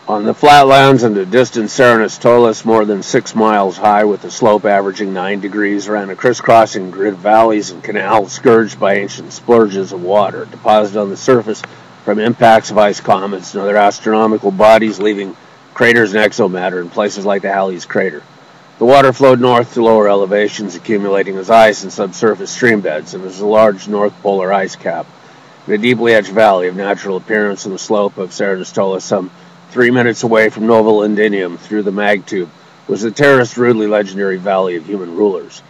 On the flatlands and the distant Serenus Tolus, more than 6 miles high, with the slope averaging 9 degrees, ran a crisscrossing grid of valleys and canals scourged by ancient splurges of water deposited on the surface from impacts of ice comets and other astronomical bodies, leaving craters and exomatter in places like the Halley's crater. The water flowed north to lower elevations, accumulating as ice in subsurface streambeds, and as a large north polar ice cap. In a deeply etched valley of natural appearance on the slope of Serenus Tolus, some 3 minutes away from Nova Londinium through the mag tube, was the terraced, rudely legendary Valley of Human Rulers.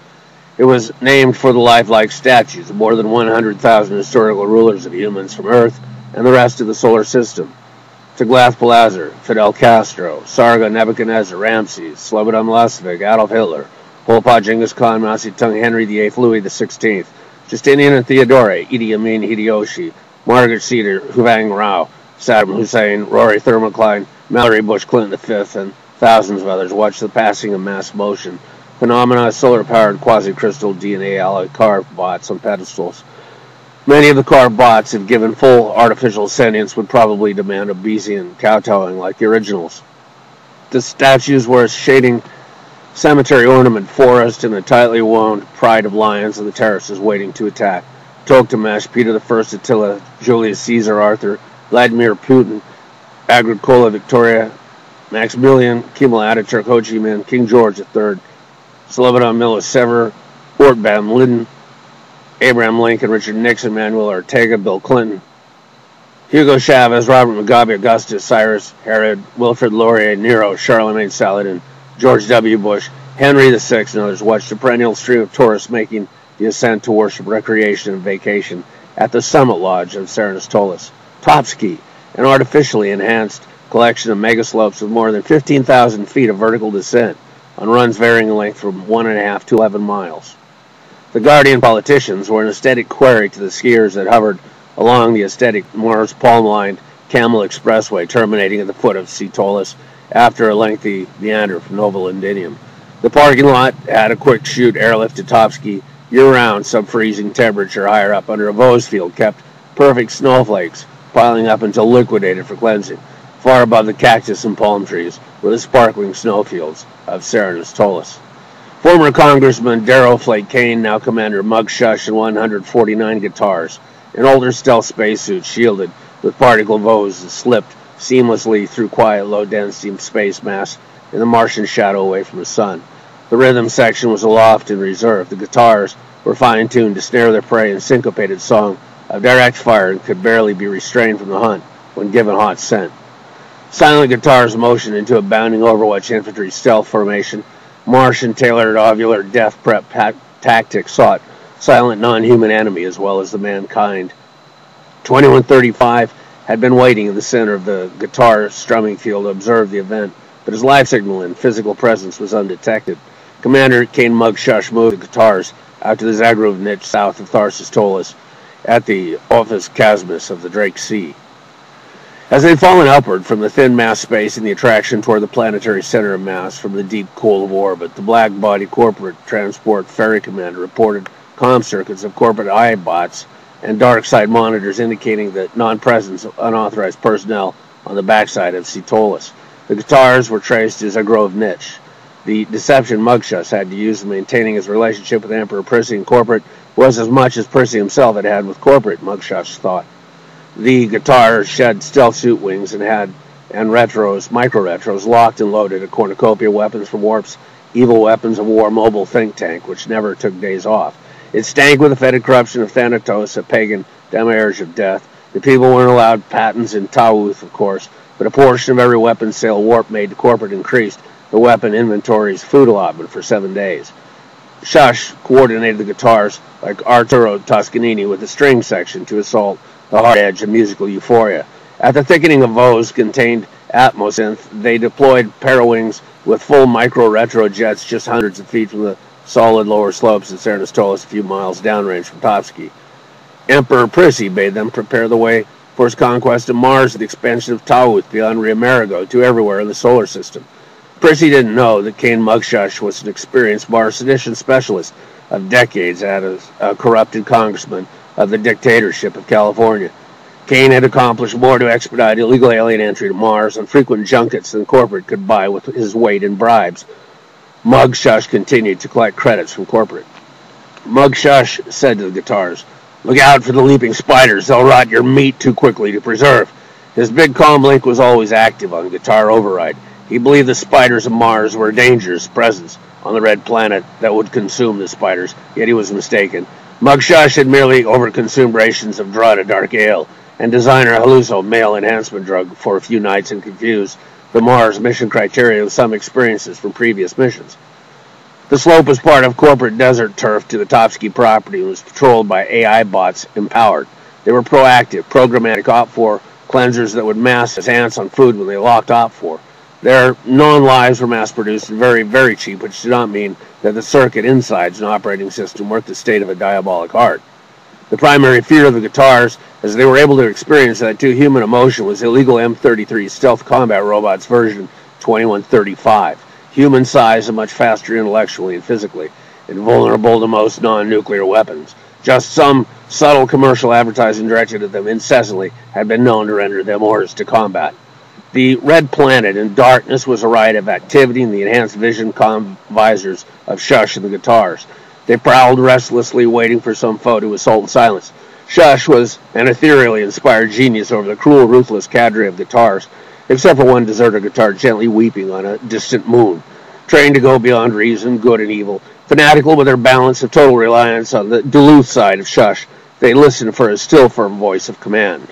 It was named for the lifelike statues of more than 100,000 historical rulers of humans from Earth and the rest of the solar system. Tiglath-Pileser, Fidel Castro, Sargon Nebuchadnezzar, Ramses, Slobodan Milosevic, Adolf Hitler, Pol Pot, Genghis Khan, Mao Zedong, Henry VIII, Louis XVI, Justinian and Theodore, Idi Amin, Hideyoshi, Margaret Cedar, Huvang Rao, Saddam Hussein, Rory Thermocline, Mallory Bush Clinton V, and thousands of others watched the passing of mass motion, phenomena solar-powered quasi-crystal DNA alloy carved bots on pedestals. Many of the carved bots, if given full artificial sentience, would probably demand obesian kowtowing like the originals. The statues were a shading cemetery ornament forest and a tightly wound pride of lions on the terraces waiting to attack. Toktamesh, Peter I, Attila, Julius Caesar, Arthur, Vladimir Putin, Agricola, Victoria, Maximilian, Kemal Ataturk, Ho Chi Minh, King George III, Slobodan Milosevic, Ortban Lyndon, Abraham Lincoln, Richard Nixon, Manuel Ortega, Bill Clinton, Hugo Chavez, Robert Mugabe, Augustus, Cyrus, Herod, Wilfrid Laurier, Nero, Charlemagne Saladin, George W. Bush, Henry VI, and others watched a perennial stream of tourists making the ascent to worship, recreation, and vacation at the summit lodge of Serenus Tolus. Topski, an artificially enhanced collection of megaslopes with more than 15,000 feet of vertical descent on runs varying in length from 1.5 to 11 miles. The Guardian politicians were an aesthetic query to the skiers that hovered along the aesthetic Mars palm-lined Camel Expressway terminating at the foot of Tolus after a lengthy meander from Nova Londinium. The parking lot had a quick-shoot airlift to Topski year-round, sub-freezing temperature higher up under a Vose field kept perfect snowflakes piling up until liquidated for cleansing. Far above the cactus and palm trees were the sparkling snowfields of Serenus Tolus. Former Congressman Darrow Flake Cain, now Commander Mugg-Pshush, and 149 guitars, an older stealth spacesuit shielded with particle Vose that slipped seamlessly through quiet, low-density space mass in the Martian shadow away from the sun. The rhythm section was aloft and reserved. The guitars were fine-tuned to snare their prey in syncopated song of direct fire and could barely be restrained from the hunt when given hot scent. Silent guitars motioned into a bounding Overwatch infantry stealth formation. Martian tailored ovular death prep tactics sought silent non-human enemy as well as the mankind. 2135 had been waiting in the center of the guitar strumming field to observe the event, but his life signal and physical presence was undetected. Commander Cain Mugg-Pshush moved the guitars out to the Zagreb niche south of Tharsis Tolus at the Ophis Chasmus of the Drake Sea. As they'd fallen upward from the thin mass space in the attraction toward the planetary center of mass from the deep cold of orbit, the black-body corporate transport ferry commander reported comm circuits of corporate iBots and dark side monitors indicating the non-presence of unauthorized personnel on the backside of Tolus. The guitars were traced as a grove niche. The deception Mugg-Pshush had to use in maintaining his relationship with Emperor Prissy and corporate was as much as Prissy himself had had with corporate, Mugg-Pshush thought. The guitars shed stealth suit wings and had micro-retros, locked and loaded a cornucopia of weapons from Warp's evil weapons of war mobile think tank, which never took days off. It stank with the fetid corruption of Thanatos, a pagan demiurge of death. The people weren't allowed patents in Tawuth, of course, but a portion of every weapon sale Warp made to corporate increased the weapon inventory's food allotment for 7 days. Shush coordinated the guitars like Arturo Toscanini with the string section to assault the hard edge of musical euphoria. At the thickening of Vose contained Atmosynth, they deployed Parawings with full micro-retro jets just hundreds of feet from the solid lower slopes of Serenus Tolus, a few miles downrange from Topski. Emperor Prissy bade them prepare the way for his conquest of Mars and the expansion of Tawuth beyond Rio Marigo to everywhere in the solar system. Prissy didn't know that Cain Mugg-Pshush was an experienced Mars sedition specialist of decades as a corrupted congressman of the dictatorship of California. Cain had accomplished more to expedite illegal alien entry to Mars on frequent junkets than corporate could buy with his weight in bribes. Mugg-Pshush continued to collect credits from corporate. Mugg-Pshush said to the guitars, "Look out for the leaping spiders. They'll rot your meat too quickly to preserve." His big comm link was always active on guitar override. He believed the spiders of Mars were a dangerous presence on the red planet that would consume the spiders, yet he was mistaken. Mugg-Pshush had merely overconsumed rations of Drada Dark Ale and designer Haluso male enhancement drug for a few nights and confused the Mars mission criteria with some experiences from previous missions. The slope was part of corporate desert turf to the Topski property and was patrolled by AI bots empowered. They were proactive, programmatic Op-4 cleansers that would mask as ants on food when they locked Op-4. Their non-lives were mass-produced and very, very cheap, which did not mean that the circuit insides an operating system worked the state of a diabolic art. The primary fear of the guitars, as they were able to experience that too human emotion, was illegal M33 stealth combat robots version 2135, human-sized and much faster intellectually and physically, invulnerable to most non-nuclear weapons. Just some subtle commercial advertising directed at them incessantly had been known to render them orders to combat. The red planet in darkness was a riot of activity in the enhanced vision visors of Pshush and the guitars. They prowled restlessly, waiting for some foe to assault in silence. Pshush was an ethereally inspired genius over the cruel, ruthless cadre of guitars, except for one deserter guitar gently weeping on a distant moon. Trained to go beyond reason, good and evil, fanatical with their balance of total reliance on the Duluth side of Pshush, they listened for his still firm voice of command.